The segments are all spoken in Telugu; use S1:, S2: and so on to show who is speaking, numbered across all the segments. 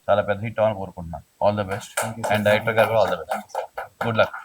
S1: చాలా పెద్ద హిట్ అవ్వాలని కోరుకుంటున్నాను. All the best. And director గారు కూడా all the best. Good luck.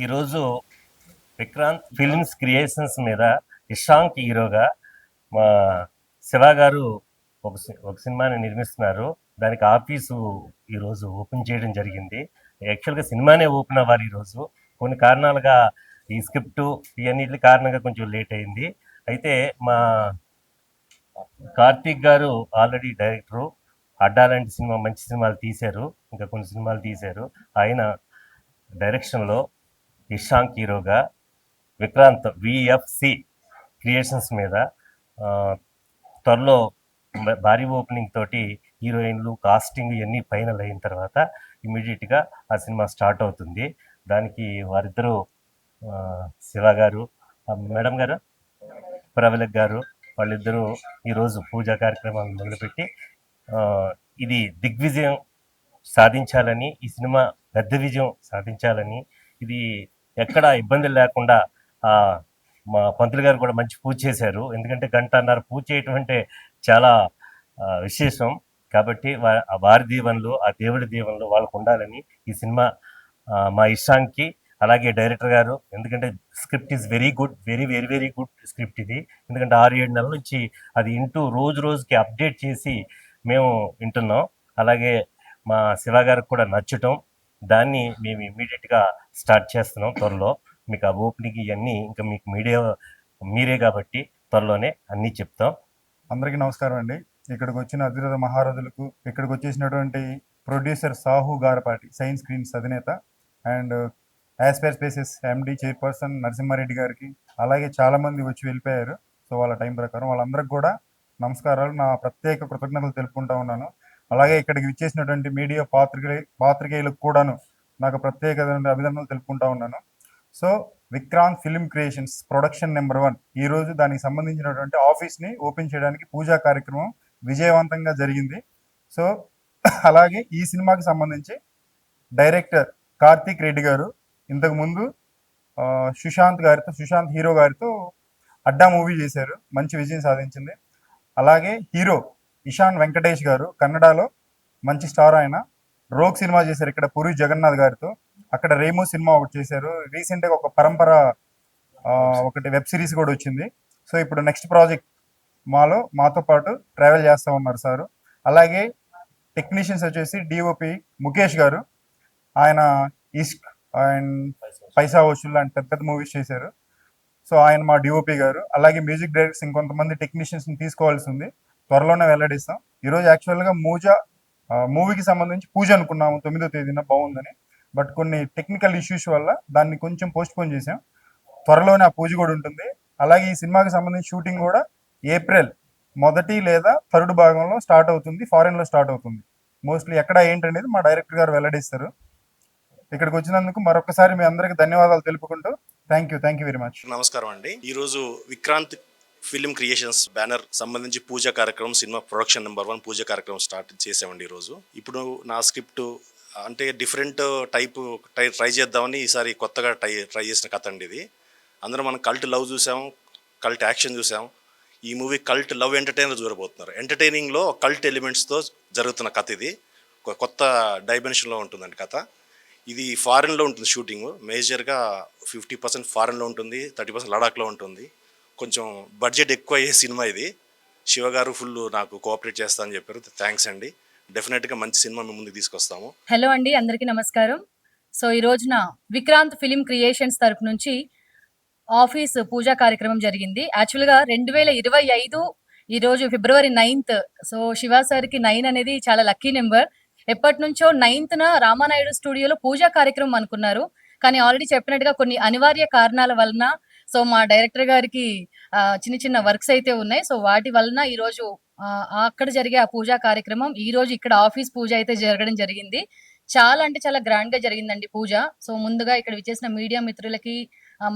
S1: ఈరోజు విక్రాంత్ ఫిల్మ్స్ క్రియేషన్స్ మీద ఇషాంక్ హీరోగా మా శివ గారు ఒక సినిమాని నిర్మిస్తున్నారు. దానికి ఆఫీసు ఈరోజు ఓపెన్ చేయడం జరిగింది. యాక్చువల్గా సినిమానే ఓపెన్ అవ్వాలి ఈరోజు. కొన్ని కారణాలుగా ఈ స్క్రిప్టు ఇవన్నిటి కారణంగా కొంచెం లేట్ అయింది. అయితే మా కార్తీక్ గారు ఆల్రెడీ డైరెక్టరు. అడ్డా లాంటి సినిమా మంచి సినిమాలు తీశారు, ఇంకా కొన్ని సినిమాలు తీశారు. ఆయన డైరెక్షన్లో ఇషాంక్ హీరోగా విక్రాంత్ విఎఫ్సి క్రియేషన్స్ మీద త్వరలో భారీ ఓపెనింగ్ తోటి హీరోయిన్లు కాస్టింగ్ ఇవన్నీ ఫైనల్ అయిన తర్వాత ఇమీడియట్గా ఆ సినిమా స్టార్ట్ అవుతుంది. దానికి వారిద్దరూ శివ గారు, మేడం గారు ప్రవళిక్ గారు, వాళ్ళిద్దరూ ఈరోజు పూజా కార్యక్రమాలు మొదలుపెట్టి ఇది దిగ్విజయం సాధించాలని, ఈ సినిమా పెద్ద విజయం సాధించాలని, ఇది ఎక్కడ ఇబ్బందులు లేకుండా మా పంతులు గారు కూడా మంచి పూజ చేశారు. ఎందుకంటే గంటన్నర పూజ చేయటం అంటే చాలా విశేషం. కాబట్టి వారి దీవెనలు, ఆ దేవుడి దీవెనలు వాళ్ళకు ఉండాలని ఈ సినిమా మా ఇషాంక్కి, అలాగే డైరెక్టర్ గారు, ఎందుకంటే script is very good, very very very good script ఇది. ఎందుకంటే 6-7 నెలల నుంచి అది రోజు రోజుకి అప్డేట్ చేసి మేము వింటున్నాం. అలాగే మా శివ గారికి కూడా నచ్చటం, దాన్ని మేము ఇమ్మీడియట్గా స్టార్ట్ చేస్తున్నాం త్వరలో. మీకు ఆ ఓపెనింగ్ ఇవన్నీ ఇంకా మీకు మీరే కాబట్టి త్వరలోనే అన్నీ చెప్తాం.
S2: అందరికీ నమస్కారం అండి. ఇక్కడికి వచ్చిన అతిరథ మహారథులకు, ఇక్కడికి వచ్చేసినటువంటి producer Sahu Garapati, science screens అధినేత, and aspire spaces MD chairperson Narasimha Reddy గారికి, అలాగే చాలామంది వచ్చి వెళ్ళిపోయారు. సో వాళ్ళ టైం ప్రకారం వాళ్ళందరికీ కూడా నమస్కారాలు, నా ప్రత్యేక కృతజ్ఞతలు తెలుపుకుంటా ఉన్నాను. అలాగే ఇక్కడికి విచ్చేసినటువంటి మీడియా పాత్రికేయులకు కూడాను నాకు ప్రత్యేక అభినందనలు తెలుపుకుంటా ఉన్నాను. So Vikrant film creations production number 1 ఈరోజు దానికి సంబంధించినటువంటి ఆఫీస్ని ఓపెన్ చేయడానికి పూజా కార్యక్రమం విజయవంతంగా జరిగింది. సో అలాగే ఈ సినిమాకి సంబంధించి డైరెక్టర్ కార్తీక్ రెడ్డి గారు ఇంతకుముందు సుశాంత్ హీరో గారితో అడ్డా మూవీ చేశారు, మంచి విజయం సాధించింది. అలాగే హీరో ఇషాన్ వెంకటేష్ గారు కన్నడలో మంచి స్టార్, ఆయన రోగ్ సినిమా చేశారు ఇక్కడ పూరి జగన్నాథ్ గారితో. అక్కడ రేమో సినిమా ఒకటి చేశారు. రీసెంట్గా ఒక పరంపర ఒకటి వెబ్ సిరీస్ కూడా వచ్చింది. సో ఇప్పుడు నెక్స్ట్ ప్రాజెక్ట్ మాతో పాటు ట్రావెల్ చేస్తూ ఉన్నారు సారు. అలాగే టెక్నీషియన్స్ వచ్చేసి డిఓపి ముఖేష్ గారు, ఆయన ఇష్క్ అండ్ పైసా వసూల్ లాంటి పెద్ద పెద్ద మూవీస్ చేశారు. సో ఆయన మా డిఓపి గారు. అలాగే మ్యూజిక్ డైరెక్టర్స్ ఇంకొంతమంది టెక్నీషియన్స్ని తీసుకోవాల్సి ఉంది, త్వరలోనే వెల్లడిస్తాం. ఈరోజు యాక్చువల్గా మూవీకి సంబంధించి పూజ అనుకున్నాము 9వ తేదీన, బాగుందని. బట్ కొన్ని టెక్నికల్ ఇష్యూస్ వల్ల దాన్ని కొంచెం పోస్ట్ పోన్ చేసాం. త్వరలోనే ఆ పూజ కూడా ఉంటుంది. అలాగే ఈ సినిమాకి సంబంధించి షూటింగ్ కూడా ఏప్రిల్ 1 లేదా 3 భాగంలో స్టార్ట్ అవుతుంది, ఫారెన్లో స్టార్ట్ అవుతుంది. మోస్ట్లీ ఎక్కడ ఏంటనేది మా డైరెక్టర్ గారు వెల్లడిస్తారు. ఇక్కడికి వచ్చినందుకు మరొకసారి మీ అందరికి ధన్యవాదాలు తెలుపుకుంటూ థ్యాంక్ యూ వెరీ మచ్.
S3: నమస్కారం అండి. ఈరోజు విక్రాంత్ ఫిలిం క్రియేషన్స్ బ్యానర్ సంబంధించి పూజా కార్యక్రమం, సినిమా ప్రొడక్షన్ నెంబర్ 1 పూజా కార్యక్రమం స్టార్ట్ చేసామండి ఈరోజు. ఇప్పుడు నా స్క్రిప్ట్ అంటే డిఫరెంట్ ట్రై చేద్దామని ఈసారి కొత్తగా ట్రై చేసిన కథ అండి ఇది. అందరూ మనం కల్ట్ లవ్ చూసాం, కల్ట్ యాక్షన్ చూసాం. ఈ మూవీ కల్ట్ లవ్ ఎంటర్టైనర్ చూడబోతున్నారు. ఎంటర్టైనింగ్లో కల్ట్ ఎలిమెంట్స్తో జరుగుతున్న కథ ఇది. ఒక కొత్త డైమెన్షన్లో ఉంటుందండి కథ. ఇది ఫారెన్లో ఉంటుంది షూటింగ్. మేజర్గా 50% ఫారెన్లో ఉంటుంది, 30% లడాఖ్లో ఉంటుంది. కొంచెం బడ్జెట్ ఎక్కువ అయ్యే సినిమా ఇది. శివ గారు ఫుల్ నాకు కోఆపరేట్ చేస్తా అని చెప్పారు. థ్యాంక్స్ అండి. డెఫినెట్గా మంచి సినిమా మీ ముందుకు తీసుకొస్తాము.
S4: హలో అండి, అందరికీ నమస్కారం. సో ఈ రోజున విక్రాంత్ ఫిలిం క్రియేషన్స్ తరపు నుంచి ఆఫీస్ పూజా కార్యక్రమం జరిగింది. యాక్చువల్గా 2025 ఈ రోజు ఫిబ్రవరి 9th. సో శివ సార్కి 9 అనేది చాలా లక్కీ నెంబర్. ఎప్పటి నుంచో 9th రామానాయుడు స్టూడియోలో పూజా కార్యక్రమం అనుకున్నారు. కానీ ఆల్రెడీ చెప్పినట్టుగా కొన్ని అనివార్య కారణాల వలన సో మా డైరెక్టర్ గారికి చిన్న చిన్న వర్క్స్ అయితే ఉన్నాయి. సో వాటి వలన ఈరోజు అక్కడ జరిగే ఆ పూజా కార్యక్రమం ఈ రోజు ఇక్కడ ఆఫీస్ పూజ అయితే జరగడం జరిగింది. చాలా అంటే చాలా గ్రాండ్ గా జరిగిందండి పూజ. సో ముందుగా ఇక్కడ విచ్చేసిన మీడియా మిత్రులకి,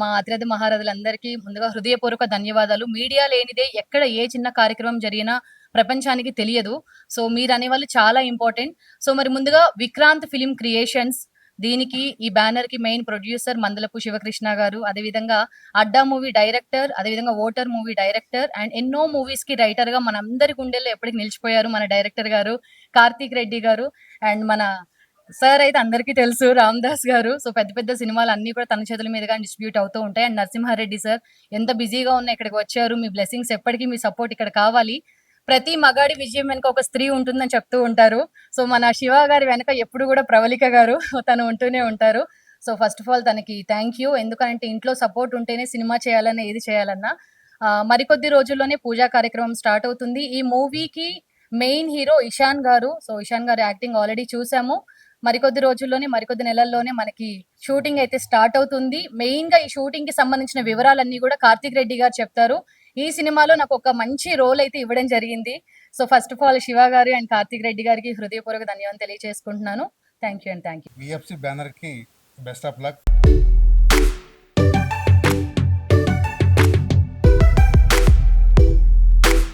S4: మా అతిరథ మహారథులందరికీ ముందుగా హృదయపూర్వక ధన్యవాదాలు. మీడియా లేనిదే ఎక్కడ ఏ చిన్న కార్యక్రమం జరిగినా ప్రపంచానికి తెలియదు. సో మీరు అనేవాళ్ళు చాలా ఇంపార్టెంట్. సో మరి ముందుగా విక్రాంత్ ఫిలిం క్రియేషన్స్, దీనికి ఈ బ్యానర్ కి మెయిన్ ప్రొడ్యూసర్ మందలపు శివకృష్ణ గారు, అదేవిధంగా అడ్డా మూవీ డైరెక్టర్, అదేవిధంగా ఓటర్ మూవీ డైరెక్టర్ అండ్ ఎన్నో మూవీస్ కి రైటర్ గా మన అందరి గుండెల్లో ఎప్పటికి నిలిచిపోయారు మన డైరెక్టర్ గారు కార్తీక్ రెడ్డి గారు. అండ్ మన సార్ అయితే అందరికీ తెలుసు రామదాస్ గారు. సో పెద్ద పెద్ద సినిమాలు అన్ని కూడా తన చేతుల మీదుగా డిస్ట్రిబ్యూట్ అవుతూ ఉంటాయి. అండ్ నరసింహారెడ్డి సార్ ఎంత బిజీగా ఉన్నా ఇక్కడికి వచ్చారు. మీ బ్లెస్సింగ్స్ ఎప్పటికీ, మీ సపోర్ట్ ఇక్కడ కావాలి. ప్రతి మగాడి విజయం వెనుక ఒక స్త్రీ ఉంటుందని చెప్తూ ఉంటారు. సో మన శివ గారి వెనక ఎప్పుడు కూడా ప్రవళిక గారు తను ఉంటూనే ఉంటారు. సో ఫస్ట్ ఆఫ్ ఆల్ తనకి థ్యాంక్ యూ. ఎందుకంటే ఇంట్లో సపోర్ట్ ఉంటేనే సినిమా చేయాలన్నా ఏది చేయాలన్నా. మరికొద్ది రోజుల్లోనే పూజా కార్యక్రమం స్టార్ట్ అవుతుంది. ఈ మూవీకి మెయిన్ హీరో ఇషాన్ గారు. సో ఇషాన్ గారి యాక్టింగ్ ఆల్రెడీ చూసాము. మరికొద్ది రోజుల్లోనే, మరికొద్ది నెలల్లోనే మనకి షూటింగ్ అయితే స్టార్ట్ అవుతుంది. మెయిన్ గా ఈ షూటింగ్ కి సంబంధించిన వివరాలన్నీ కూడా కార్తీక్ రెడ్డి గారు చెప్తారు. ఈ సినిమాలో నాకు ఒక మంచి రోల్ అయితే ఇవ్వడం జరిగింది. So first of all Shiva garu and Karthik Reddy గారికి హృదయపూర్వక ధన్యవాదాలు తెలియజేసుకుంటున్నాను. Thank you.
S5: విఎఫ్సి బ్యానర్ కి బెస్ట్ ఆఫ్ లక్.